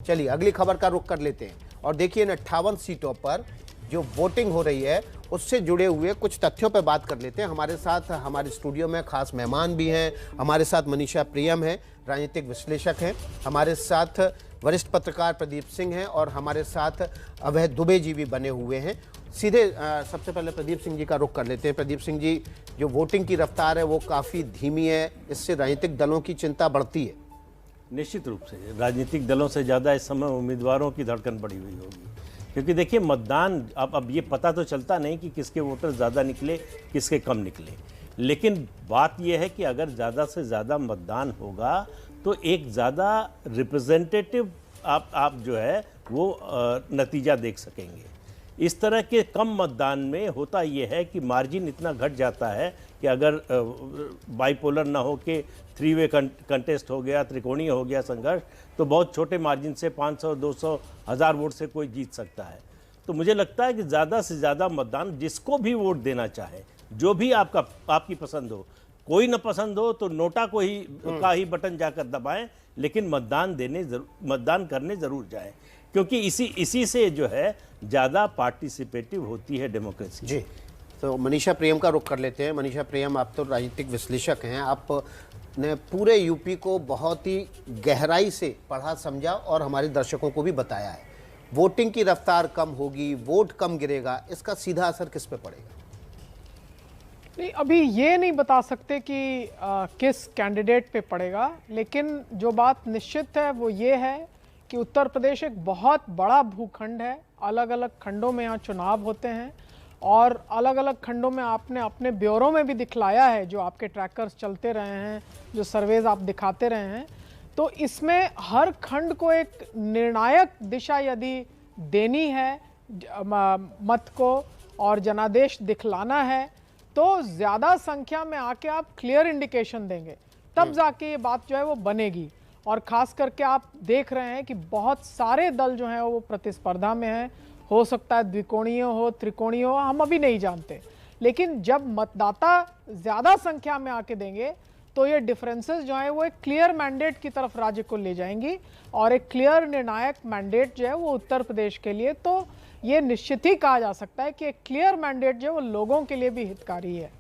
चलिए अगली खबर का रुख कर लेते हैं और देखिए इन 58 सीटों पर जो वोटिंग हो रही है उससे जुड़े हुए कुछ तथ्यों पर बात कर लेते हैं। हमारे साथ हमारे स्टूडियो में खास मेहमान भी हैं। हमारे साथ मनीषा प्रियम हैं, राजनीतिक विश्लेषक हैं। हमारे साथ वरिष्ठ पत्रकार प्रदीप सिंह हैं और हमारे साथ अभय दुबे जी भी बने हुए हैं। सीधे सबसे पहले प्रदीप सिंह जी का रुख कर लेते हैं। प्रदीप सिंह जी, जो वोटिंग की रफ्तार है वो काफ़ी धीमी है, इससे राजनीतिक दलों की चिंता बढ़ती है। निश्चित रूप से राजनीतिक दलों से ज़्यादा इस समय उम्मीदवारों की धड़कन बढ़ी हुई होगी, क्योंकि देखिए मतदान अब ये पता तो चलता नहीं कि किसके वोटर ज़्यादा निकले किसके कम निकले, लेकिन बात यह है कि अगर ज़्यादा से ज़्यादा मतदान होगा तो एक ज़्यादा रिप्रेजेंटेटिव आप जो है वो नतीजा देख सकेंगे। इस तरह के कम मतदान में होता यह है कि मार्जिन इतना घट जाता है कि अगर बाइपोलर ना हो के थ्री वे कंटेस्ट हो गया, त्रिकोणीय हो गया संघर्ष, तो बहुत छोटे मार्जिन से 500, 200, 1000 वोट से कोई जीत सकता है। तो मुझे लगता है कि ज़्यादा से ज़्यादा मतदान जिसको भी वोट देना चाहे, जो भी आपकी पसंद हो, कोई ना पसंद हो तो नोटा को ही का ही बटन जाकर दबाएं, लेकिन मतदान करने ज़रूर जाएं, क्योंकि इसी से जो है ज़्यादा पार्टिसिपेटिव होती है डेमोक्रेसी। जी, तो मनीषा प्रियम का रुख कर लेते हैं। मनीषा प्रियम, आप तो राजनीतिक विश्लेषक हैं, आपने पूरे यूपी को बहुत ही गहराई से पढ़ा समझा और हमारे दर्शकों को भी बताया है। वोटिंग की रफ्तार कम होगी, वोट कम गिरेगा, इसका सीधा असर किस पे पड़ेगा? नहीं, अभी ये नहीं बता सकते कि किस कैंडिडेट पे पड़ेगा, लेकिन जो बात निश्चित है वो ये है कि उत्तर प्रदेश एक बहुत बड़ा भूखंड है। अलग अलग खंडों में यहाँ चुनाव होते हैं और अलग अलग खंडों में आपने अपने ब्यूरो में भी दिखलाया है, जो आपके ट्रैकर्स चलते रहे हैं, जो सर्वेज आप दिखाते रहे हैं। तो इसमें हर खंड को एक निर्णायक दिशा यदि देनी है मत को और जनादेश दिखलाना है, तो ज़्यादा संख्या में आके आप क्लियर इंडिकेशन देंगे, तब जाके ये बात जो है वो बनेगी। और ख़ास करके आप देख रहे हैं कि बहुत सारे दल जो हैं वो प्रतिस्पर्धा में हैं। हो सकता है द्विकोणीय हो, त्रिकोणीय हो, हम अभी नहीं जानते, लेकिन जब मतदाता ज़्यादा संख्या में आके देंगे तो ये डिफरेंसेस जो है वो एक क्लियर मैंडेट की तरफ राज्य को ले जाएंगी और एक क्लियर निर्णायक मैंडेट जो है वो उत्तर प्रदेश के लिए, तो ये निश्चित ही कहा जा सकता है कि एक क्लियर मैंडेट जो है वो लोगों के लिए भी हितकारी है।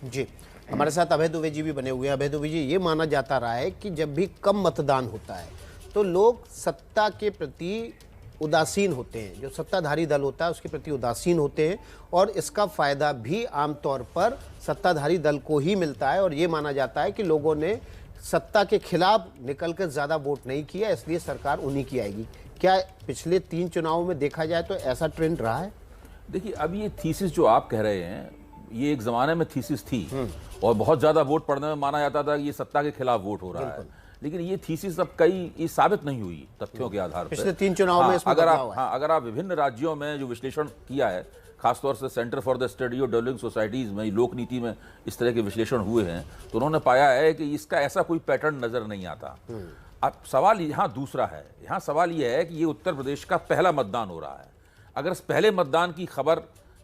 जी, हमारे साथ अभय दुबे जी भी बने हुए हैं। अभय दुबे जी, ये माना जाता रहा है कि जब भी कम मतदान होता है तो लोग सत्ता के प्रति उदासीन होते हैं, जो सत्ताधारी दल होता है उसके प्रति उदासीन होते हैं और इसका फ़ायदा भी आमतौर पर सत्ताधारी दल को ही मिलता है। और ये माना जाता है कि लोगों ने सत्ता के खिलाफ निकलकर ज़्यादा वोट नहीं किया, इसलिए सरकार उन्हीं की आएगी। क्या पिछले 3 चुनावों में देखा जाए तो ऐसा ट्रेंड रहा है? देखिए, अब ये थीसिस जो आप कह रहे हैं, ये एक ज़माने में थीसिस थी और बहुत ज़्यादा वोट पड़ने में माना जाता था कि ये सत्ता के खिलाफ वोट हो रहा है, लेकिन ये थीसिस अब ये साबित नहीं हुई तथ्यों के आधार पर। पिछले 3 चुनाव में इसमें अगर आप विभिन्न राज्यों में जो विश्लेषण किया है, खासतौर से centre for the study of developing societies में, लोक नीति में इस तरह के विश्लेषण हुए हैं, तो उन्होंने पाया है कि इसका ऐसा कोई पैटर्न नज़र नहीं आता। अब सवाल यहाँ दूसरा है। यहाँ सवाल ये है कि ये उत्तर प्रदेश का पहला मतदान हो रहा है। अगर इस पहले मतदान की खबर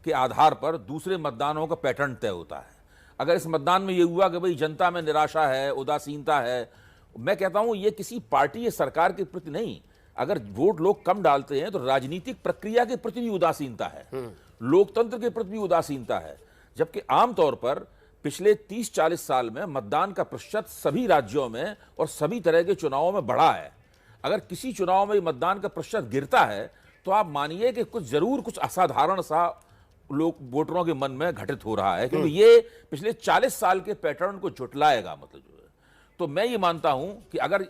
के आधार पर दूसरे मतदानों का पैटर्न तय होता है, अगर इस मतदान में ये हुआ कि भाई जनता में निराशा है, उदासीनता है, मैं कहता हूं ये किसी पार्टी या सरकार के प्रति नहीं, अगर वोट लोग कम डालते हैं तो राजनीतिक प्रक्रिया के प्रति भी उदासीनता है, लोकतंत्र के प्रति भी उदासीनता है। जबकि आमतौर पर पिछले 30-40 साल में मतदान का प्रतिशत सभी राज्यों में और सभी तरह के चुनावों में बढ़ा है। अगर किसी चुनाव में मतदान का प्रतिशत गिरता है तो आप मानिए कि कुछ असाधारण सा लोग वोटरों के मन में घटित हो रहा है, क्योंकि ये पिछले 40 साल के पैटर्न को झुटलाएगा। मतलब जो है, तो मैं ये मानता हूं कि अगर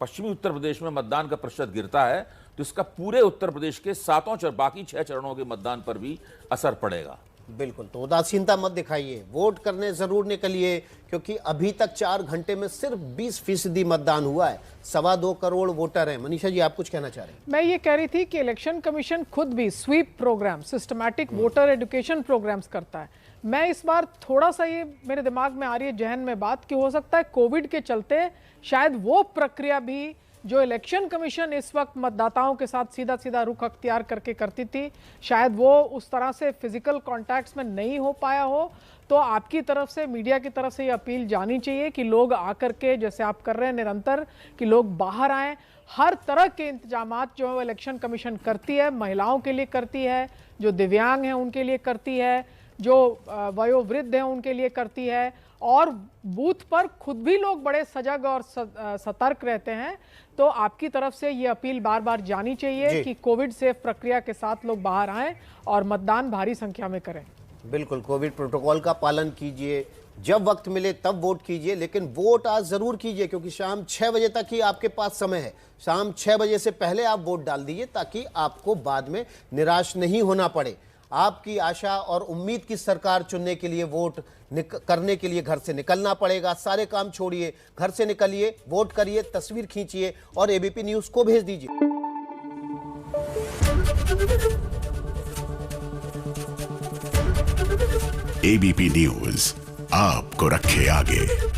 पश्चिमी उत्तर प्रदेश में मतदान का प्रतिशत गिरता है तो इसका पूरे उत्तर प्रदेश के बाकी 6 चरणों के मतदान पर भी असर पड़ेगा। बिल्कुल, तो उदासीनता मत दिखाइए, वोट करने जरूर निकलिए, क्योंकि अभी तक 4 घंटे में सिर्फ 20% मतदान हुआ है। 2.25 करोड़ वोटर हैं। मनीषा जी, आप कुछ कहना चाह रहे हैं? मैं ये कह रही थी कि इलेक्शन कमीशन खुद भी SVEEP program, systematic voter education programs करता है। मैं इस बार थोड़ा सा ये मेरे दिमाग में आ रही है जहन में बात कि हो सकता है कोविड के चलते शायद वो प्रक्रिया भी जो इलेक्शन कमीशन इस वक्त मतदाताओं के साथ सीधा सीधा रुख अख्तियार करके करती थी, शायद वो उस तरह से फिजिकल कॉन्टैक्ट्स में नहीं हो पाया हो। तो आपकी तरफ से, मीडिया की तरफ से ये अपील जानी चाहिए कि लोग आकर के, जैसे आप कर रहे हैं निरंतर, कि लोग बाहर आएँ। हर तरह के इंतजामात जो है वो इलेक्शन कमीशन करती है, महिलाओं के लिए करती है, जो दिव्यांग हैं उनके लिए करती है, जो वयोवृद्ध हैं उनके लिए करती है, और बूथ पर खुद भी लोग बड़े सजग और सतर्क रहते हैं। तो आपकी तरफ से ये अपील बार बार जानी चाहिए कि कोविड सेफ प्रक्रिया के साथ लोग बाहर आएं और मतदान भारी संख्या में करें। बिल्कुल, कोविड प्रोटोकॉल का पालन कीजिए, जब वक्त मिले तब वोट कीजिए, लेकिन वोट आज जरूर कीजिए, क्योंकि शाम 6 बजे तक ही आपके पास समय है। शाम 6 बजे से पहले आप वोट डाल दीजिए, ताकि आपको बाद में निराश नहीं होना पड़े। आपकी आशा और उम्मीद की सरकार चुनने के लिए वोट करने के लिए घर से निकलना पड़ेगा। सारे काम छोड़िए, घर से निकलिए, वोट करिए, तस्वीर खींचिए और एबीपी न्यूज को भेज दीजिए। एबीपी न्यूज आपको रखे आगे।